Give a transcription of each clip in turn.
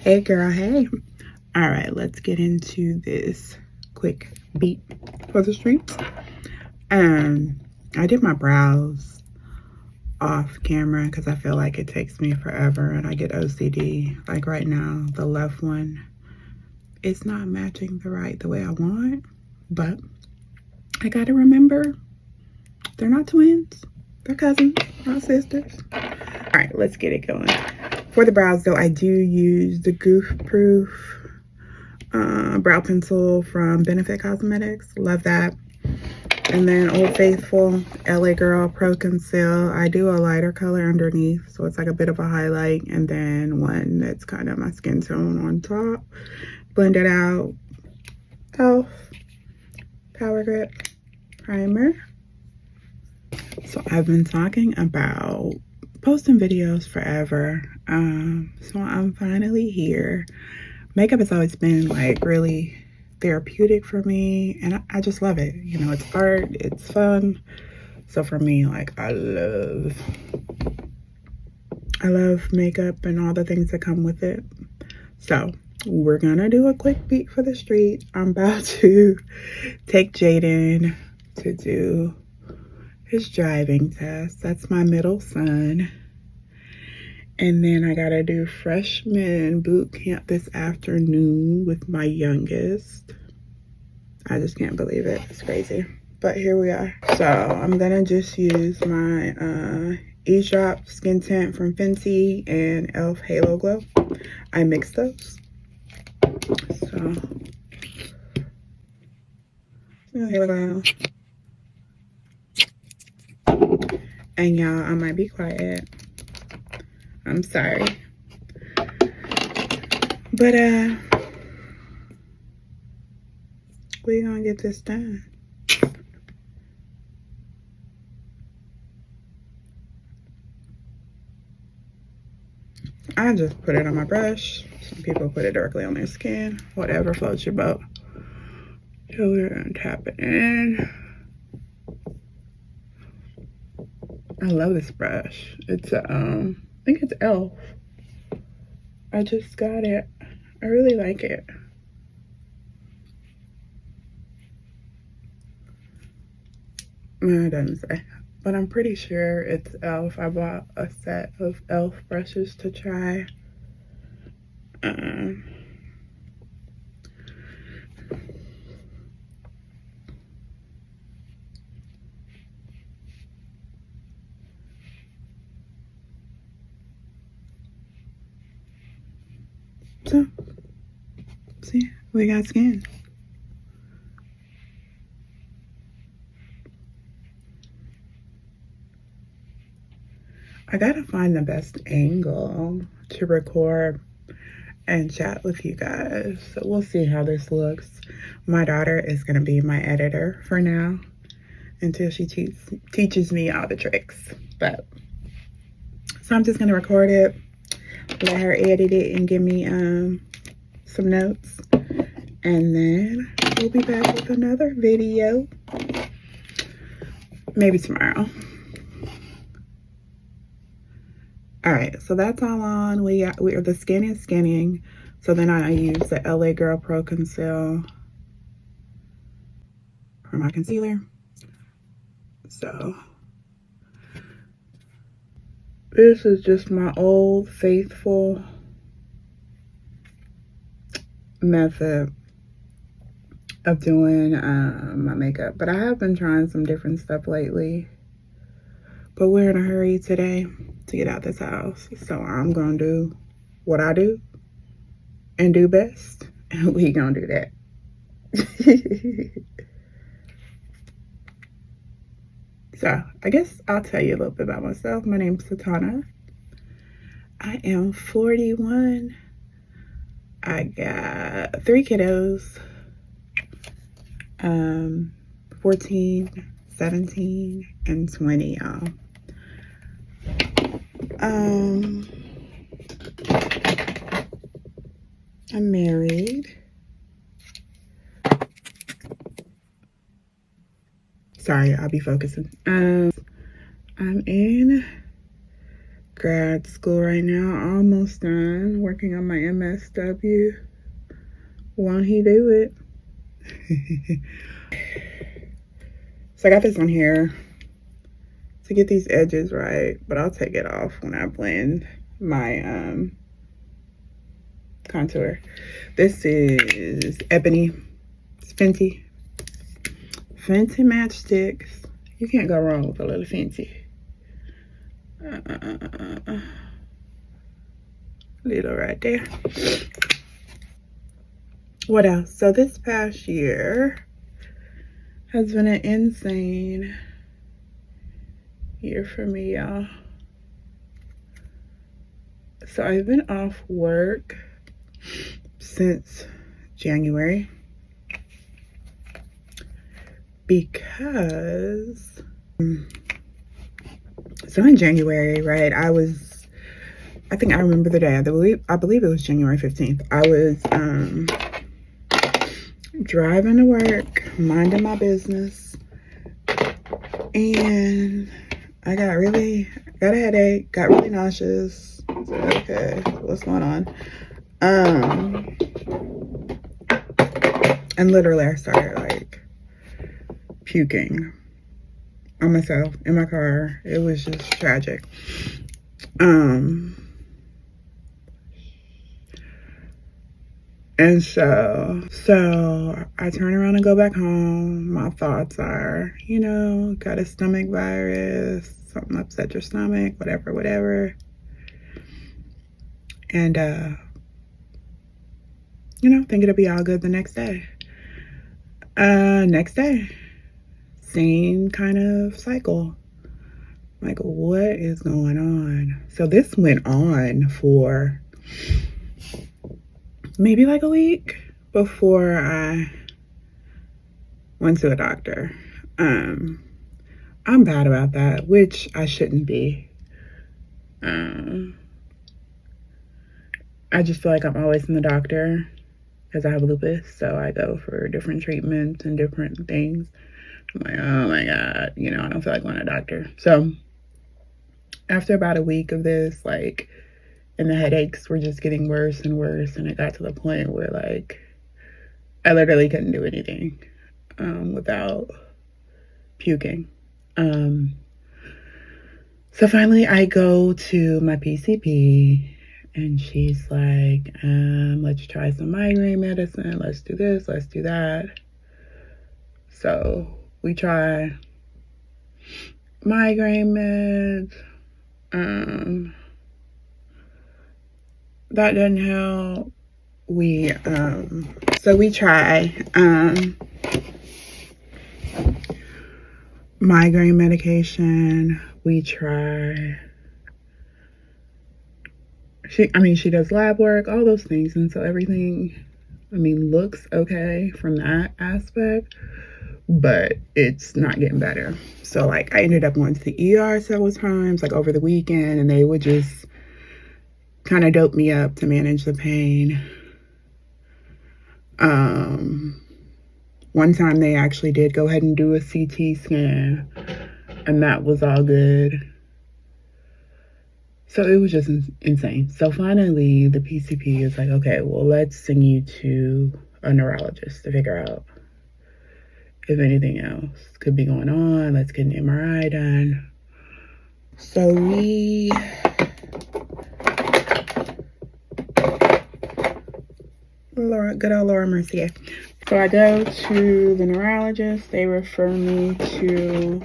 Hey girl, hey. All right, let's get into this quick beat for the streets. I did my brows off camera because I feel like it takes me forever and I get OCD. Like right now, the left one, it's not matching the way I want, but I gotta remember they're not twins, they're cousins, not sisters. All right, let's get it going. For the brows though, I do use the Goof Proof brow pencil from Benefit Cosmetics. Love that. And then Old Faithful LA Girl Pro Conceal. I do a lighter color underneath, so it's like a bit of a highlight, and then one that's kind of my skin tone on top. Blend it out. Elf Power Grip Primer. So I've been talking about posting videos forever, so I'm finally here. Makeup has always been like really therapeutic for me, and I just love it. You know, it's art, it's fun. So for me, like I love makeup and all the things that come with it. So we're gonna do a quick beat for the street. I'm about to take Jaden to do his driving test. That's my middle son. And then I gotta do freshman boot camp this afternoon with my youngest. I just can't believe it. It's crazy. But here we are. So I'm gonna just use my Eavesdrop Skin Tint from Fenty and e.l.f. Halo Glow. I mixed those. So Halo Glow. And y'all, I might be quiet. I'm sorry. But we're gonna get this done. I just put it on my brush. Some people put it directly on their skin. Whatever floats your boat. So we're gonna tap it in. I love this brush. It's I think it's e.l.f. I just got it. I really like it. No, it doesn't say, but I'm pretty sure it's e.l.f. I bought a set of e.l.f. brushes to try. So, see, we got skin. I gotta find the best angle to record and chat with you guys. So we'll see how this looks. My daughter is gonna be my editor for now until she teaches me all the tricks. But so I'm just gonna record it, let her edit it and give me some notes, and then we'll be back with another video maybe tomorrow. All right, so that's all on. The skin is skinning. So then I use the LA Girl Pro Conceal for my concealer. So this is just my Old Faithful method of doing my makeup. But I have been trying some different stuff lately. But we're in a hurry today to get out this house. So I'm gonna do what I do and do best. And we gonna do that. So I guess I'll tell you a little bit about myself. My name's Satana. I am 41. I got 3 kiddos. 14, 17, and 20, y'all. I'm married. Sorry, I'll be focusing. I'm in grad school right now. Almost done working on my MSW. Won't he do it? So I got this on here to get these edges right, but I'll take it off when I blend my contour. This is Ebony. It's Fenty matchsticks. You can't go wrong with a little Fenty. Little right there. What else? So this past year has been an insane year for me, y'all. So I've been off work since January because so in January, right, I think I remember the day. I believe it was January 15th. I was driving to work, minding my business, and I got a headache, got really nauseous. I said, okay, what's going on? And literally I started like puking on myself in my car. It was just tragic. And so I turn around and go back home. My thoughts are, you know, got a stomach virus, something upset your stomach, whatever. And, you know, think it'll be all good the next day. Next day, same kind of cycle. Like, what is going on? So this went on for maybe like a week before I went to a doctor. I'm bad about that, which I shouldn't be. I just feel like I'm always in the doctor because I have lupus, so I go for different treatments and different things. I'm like, oh my God, you know, I don't feel like going to a doctor. So after about a week of this, like, and the headaches were just getting worse and worse, and it got to the point where, like, I literally couldn't do anything without puking. So finally I go to my PCP, and she's like, let's try some migraine medicine. Let's do this, let's do that. So we try migraine meds. That doesn't help. We try migraine medication. We try, she does lab work, all those things, and so everything, looks okay from that aspect, but it's not getting better. So like I ended up going to the ER several times, like over the weekend, and they would just kind of dope me up to manage the pain. One time they actually did go ahead and do a CT scan, and that was all good. So it was just insane. So finally the PCP is like, okay, well, let's send you to a neurologist to figure out if anything else could be going on. Let's get an MRI done. So good old Laura Mercier. So I go to the neurologist. They refer me to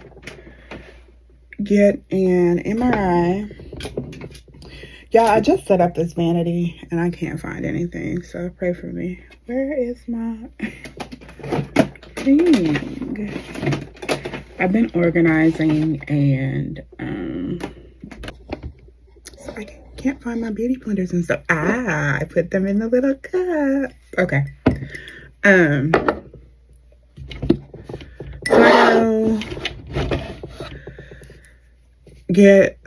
get an MRI. Yeah, I just set up this vanity and I can't find anything, so pray for me. Where is my thing? I've been organizing, and so I can't find my beauty blenders and stuff. I put them in the little cup. Okay. So I go get,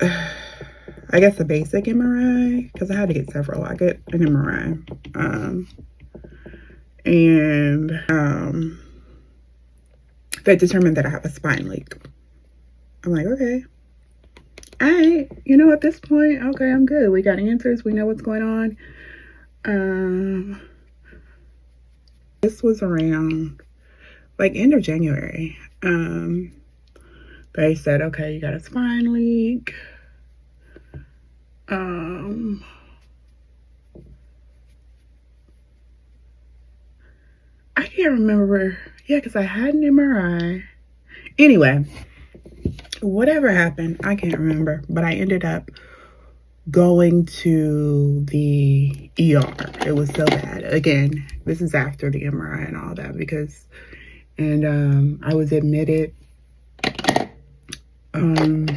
I guess, a basic MRI because I had to get several. I get an MRI, and they determined that I have a spine leak. I'm like, okay, at this point, okay, I'm good. We got answers. We know what's going on. This was around like end of January. They said, okay, you got a spine leak. I can't remember. Yeah, because I had an MRI. Anyway, whatever happened, I can't remember. But I ended up going to the ER. It was so bad. Again, this is after the MRI and all that I was admitted. And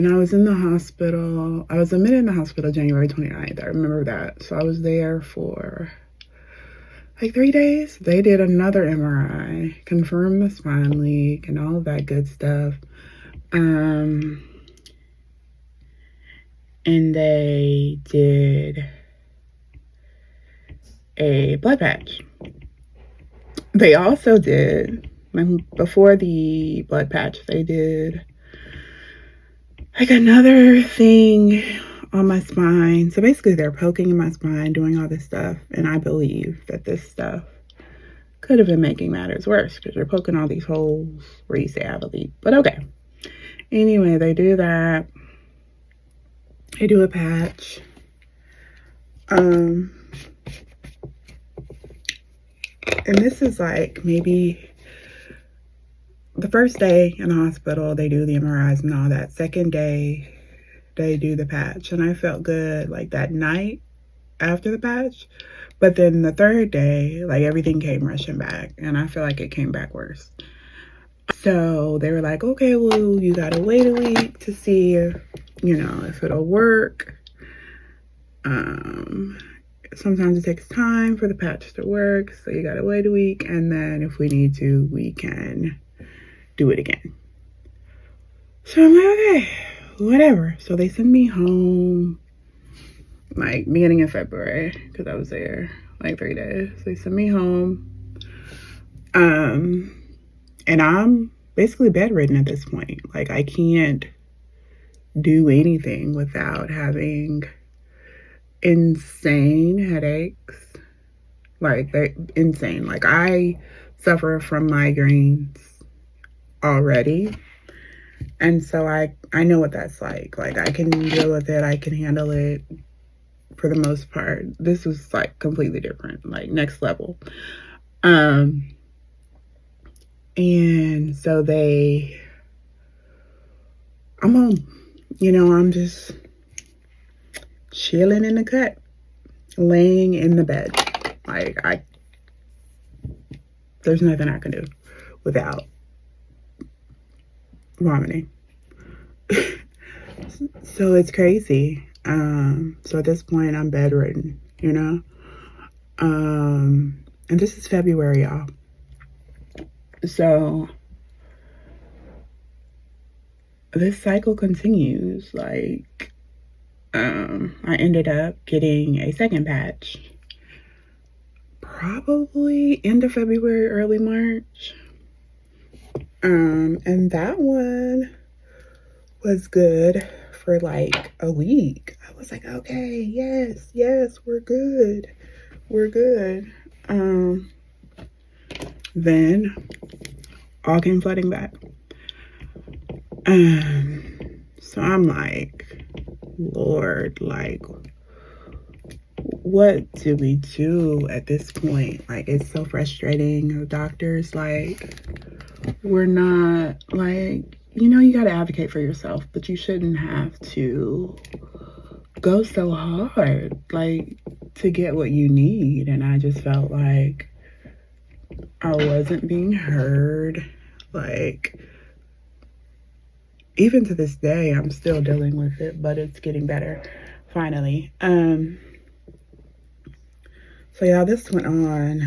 I was in the hospital. I was admitted in the hospital January 29th. I remember that. So I was there for like 3 days. They did another MRI, confirmed the spine leak and all of that good stuff. And they did a blood patch. They also did, before the blood patch, they did like another thing on my spine. So basically they're poking in my spine, doing all this stuff. And I believe that this stuff could have been making matters worse because they're poking all these holes where you say I believe. But okay. Anyway, they do that. They do a patch. And this is like maybe the first day in the hospital, they do the MRIs and all that. Second day, they do the patch. And I felt good like that night after the patch. But then the third day, like everything came rushing back. And I feel like it came back worse. So they were like, okay, well, you gotta wait a week to see if, if it'll work. Sometimes it takes time for the patch to work. So you gotta wait a week. And then if we need to, we can do it again. So I'm like, okay, whatever. So they send me home like beginning of February because I was there like 3 days. They send me home. And I'm basically bedridden at this point. Like I can't do anything without having insane headaches. Like they're insane. Like I suffer from migraines already. And so I know what that's like. Like I can deal with it. I can handle it for the most part. This was like completely different, like next level. And so I'm home. I'm just chilling in the cut, laying in the bed. Like there's nothing I can do without vomiting. So it's crazy. So at this point I'm bedridden, and this is February, y'all. So this cycle continues. Like I ended up getting a second patch probably end of February, early March. And that one was good for like a week. I was like, okay, yes, we're good. Then all came flooding back. So I'm like, Lord, like, what do we do at this point? Like, it's so frustrating. The doctors, like, we're not, like, you got to advocate for yourself, but you shouldn't have to go so hard, like, to get what you need. And I just felt like I wasn't being heard. Like, even to this day, I'm still dealing with it, but it's getting better, finally. So yeah, this went on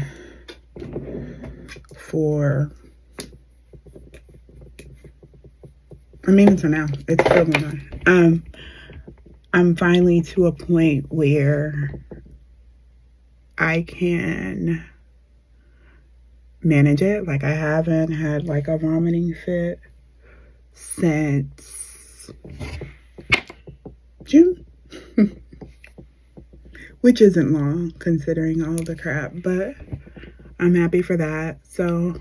for, until now. It's still going on. I'm finally to a point where I can manage it. Like I haven't had like a vomiting fit since June. Which isn't long considering all the crap, but I'm happy for that. So,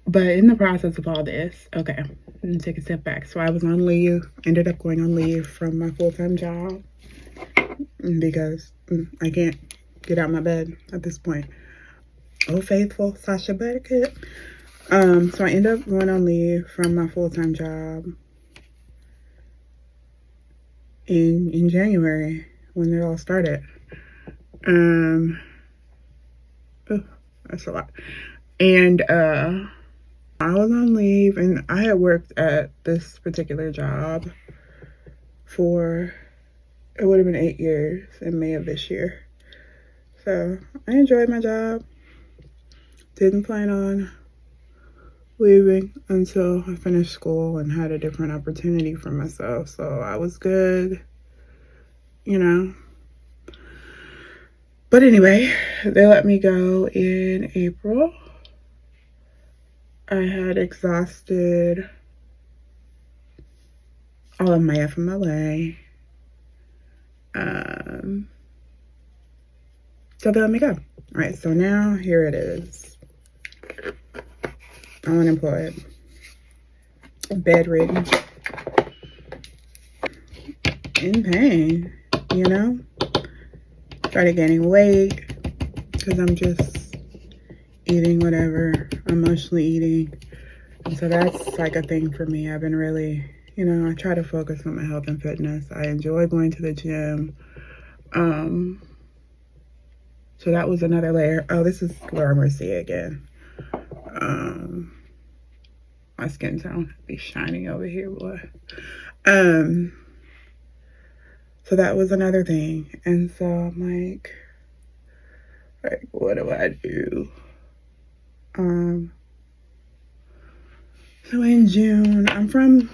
but in the process of all this, okay, let me take a step back. So I was on leave, ended up going on leave from my full-time job because I can't get out of my bed at this point. Oh, faithful Sasha Buttercup. So I ended up going on leave from my full-time job in January when it all started. Oh, that's a lot. And I was on leave, and I had worked at this particular job for, it would have been 8 years in May of this year. So I enjoyed my job. Didn't plan on leaving until I finished school and had a different opportunity for myself. So I was good, you know. But anyway, they let me go in April. I had exhausted all of my FMLA. So they let me go. All right, so now here it is. I'm unemployed, bedridden, in pain, you know? Started gaining weight because I'm just eating whatever I'm emotionally eating. And so that's like a thing for me. I've been really, you know, I try to focus on my health and fitness. I enjoy going to the gym. So that was another layer. Oh, this is Laura Mercier again. My skin tone be shining over here, boy. So that was another thing. And so I'm like, what do I do? So in June, I'm from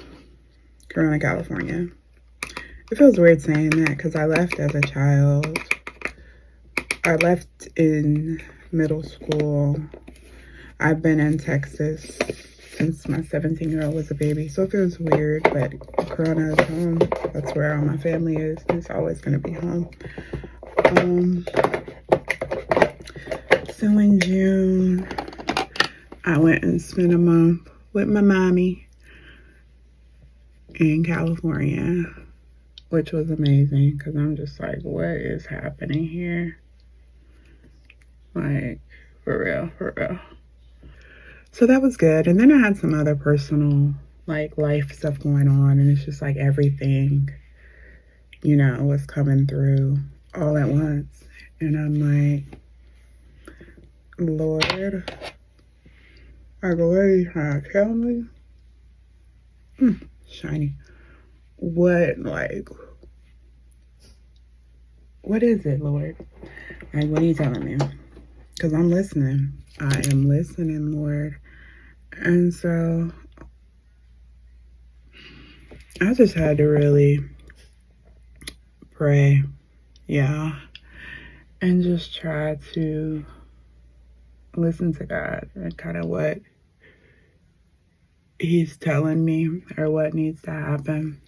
Corona, California. It feels weird saying that because I left as a child. I left in middle school. I've been in Texas since my 17-year-old was a baby. So it feels weird, but Corona is home. That's where all my family is. It's always going to be home. So in June, I went and spent a month with my mommy in California, which was amazing because I'm just like, what is happening here? Like, for real, for real. So that was good. And then I had some other personal, like, life stuff going on. And it's just like everything, you know, was coming through all at once. And I'm like, Lord, I go, what are you trying to tell me? Shiny. What, like, what is it, Lord? Like, what are you telling me? Because I'm listening. I am listening, Lord. And so I just had to really pray, yeah, and just try to listen to God and kind of what He's telling me or what needs to happen.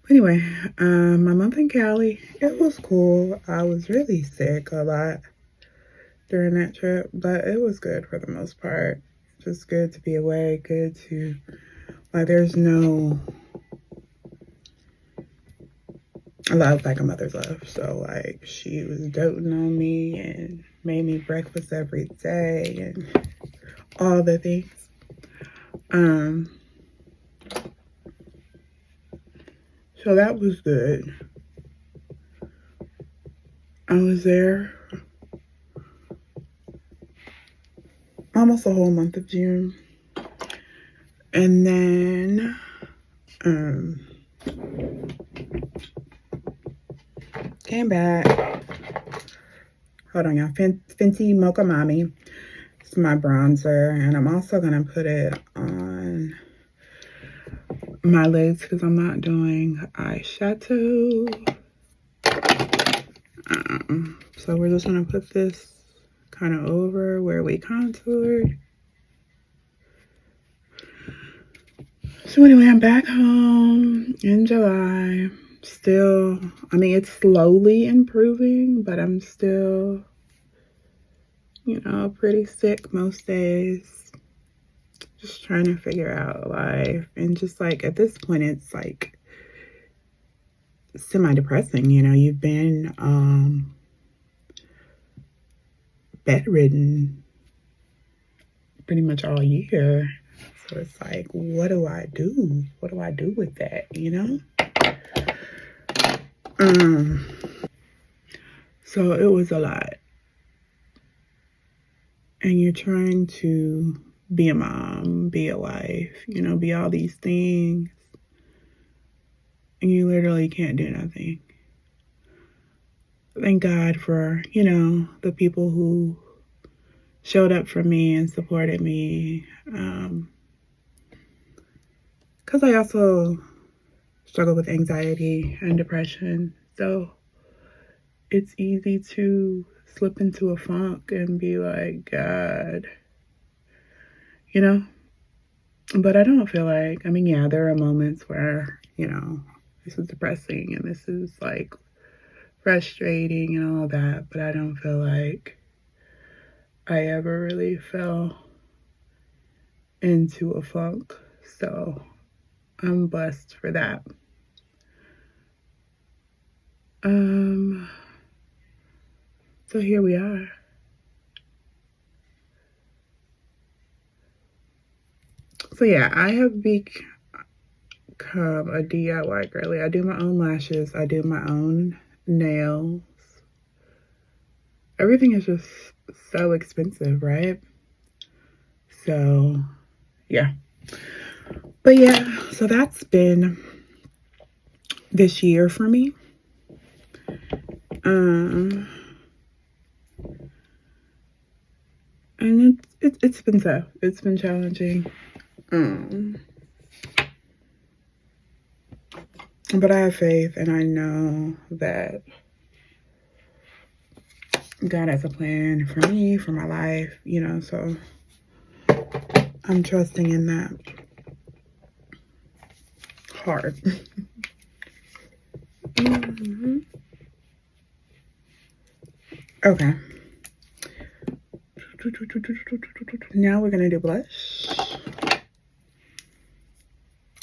But anyway, my month in Cali, it was cool. I was really sick a lot during that trip, but it was good for the most part. Just good to be away, good to, like, there's no, I love like a mother's love. So like she was doting on me and made me breakfast every day and all the things. So that was good. I was there almost the whole month of June. And then came back. Hold on, y'all. Fenty Mocha Mommy. It's my bronzer. And I'm also going to put it on my lids because I'm not doing eyeshadow. So we're just going to put this kind of over where we contoured. So anyway, I'm back home in July. Still, I mean, it's slowly improving, but I'm still, pretty sick most days. Just trying to figure out life. And just like at this point, it's like semi-depressing. You've been bedridden pretty much all year. So it's like, what do I do? What do I do with that, So it was a lot. And you're trying to be a mom, be a wife, be all these things. And you literally can't do nothing. Thank God for, the people who showed up for me and supported me. Because I also struggle with anxiety and depression. So it's easy to slip into a funk and be like, God, But I don't feel like, yeah, there are moments where, this is depressing and this is like frustrating and all that, but I don't feel like I ever really fell into a funk. So I'm blessed for that. So here we are. So yeah, I have become a DIY girly. I do my own lashes. I do my own nails. Everything is just so expensive, right? So yeah. But yeah, so that's been this year for me. And it's been tough. It's been challenging. But I have faith and I know that God has a plan for me, for my life, so I'm trusting in that hard. Okay. Now we're going to do blush.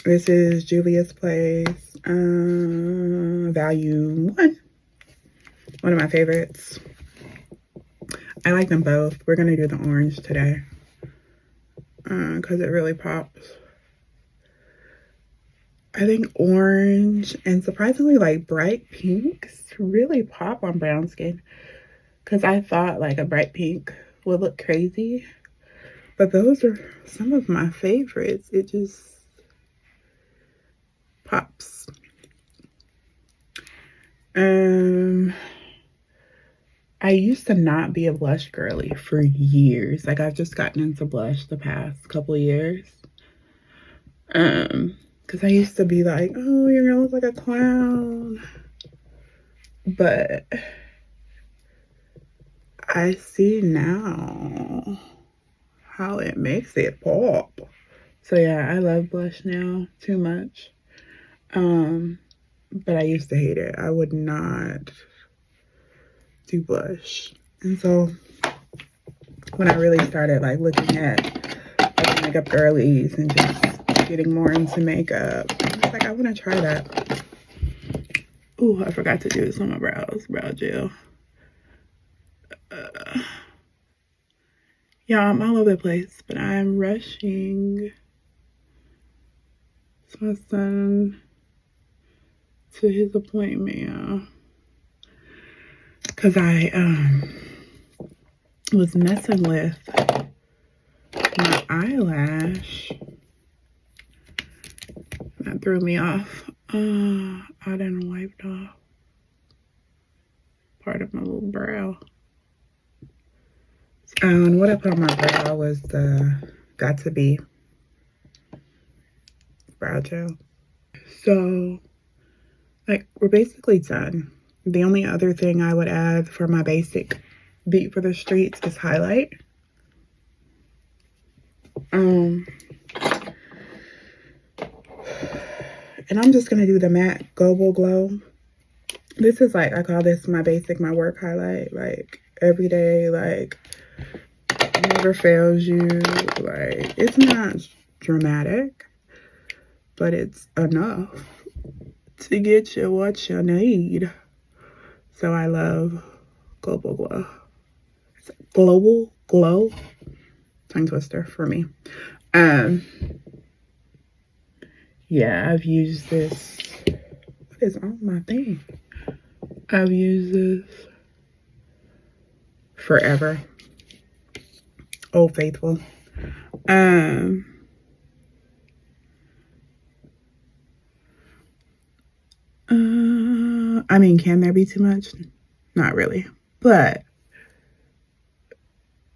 This is Juvia's Place, Volume 1. One of my favorites. I like them both. We're going to do the orange today because it really pops. I think orange and surprisingly like bright pinks really pop on brown skin because I thought like a bright pink would look crazy. But those are some of my favorites. It just pops. I used to not be a blush girly for years. Like I've just gotten into blush the past couple of years. Because I used to be like, oh, you're gonna look like a clown. But I see now how it makes it pop. So yeah, I love blush now too much. But I used to hate it. I would not do blush. And so when I really started like looking at like makeup girlies and just getting more into makeup, I was like, I want to try that. Ooh, I forgot to do this on my brows, brow gel. Yeah, I'm all over the place, but I'm rushing. It's my son to his appointment, because I was messing with my eyelash. That threw me off. I didn't wipe off part of my little brow. And what I put on my brow was the Got To Be brow gel. So, like, we're basically done. The only other thing I would add for my basic beat for the streets is highlight. And I'm just going to do the matte Global Glow. This is like, I call this my basic, my work highlight. Like, every day, like, never fails you. Like, it's not dramatic, but it's enough to get you what you need. So I love Global Glow. It's Global Glow. Tongue twister for me. Yeah, I've used this. What is on my thing? I've used this forever. Old Faithful. I mean, can there be too much? Not really. But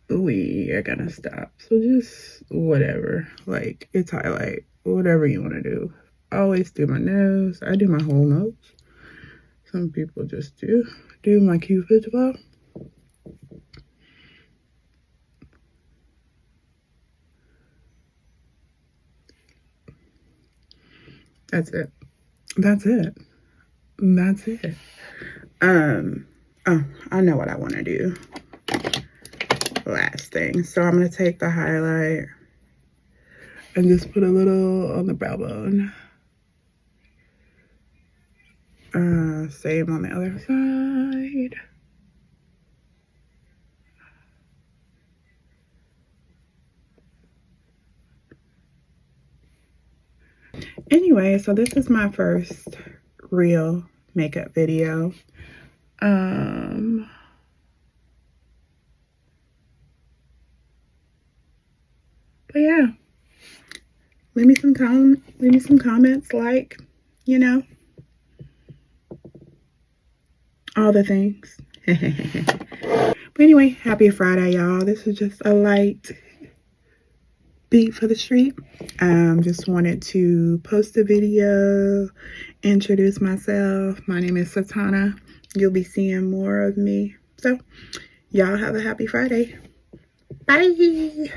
we are gonna stop. So just whatever. Like, it's highlight. Whatever you want to do. I always do my nose. I do my whole nose. Some people just do my Cupid's bow. That's it. That's it. That's it. Oh, I know what I want to do. Last thing. So I'm going to take the highlight and just put a little on the brow bone. Same on the other side. Anyway, so this is my first real makeup video. But yeah, leave me some comments, like, you know, all the things. But anyway, happy Friday, y'all. This is just a light beat for the street. Just wanted to post a video, introduce myself. My name is Satana. You'll be seeing more of me. So, y'all have a happy Friday. Bye.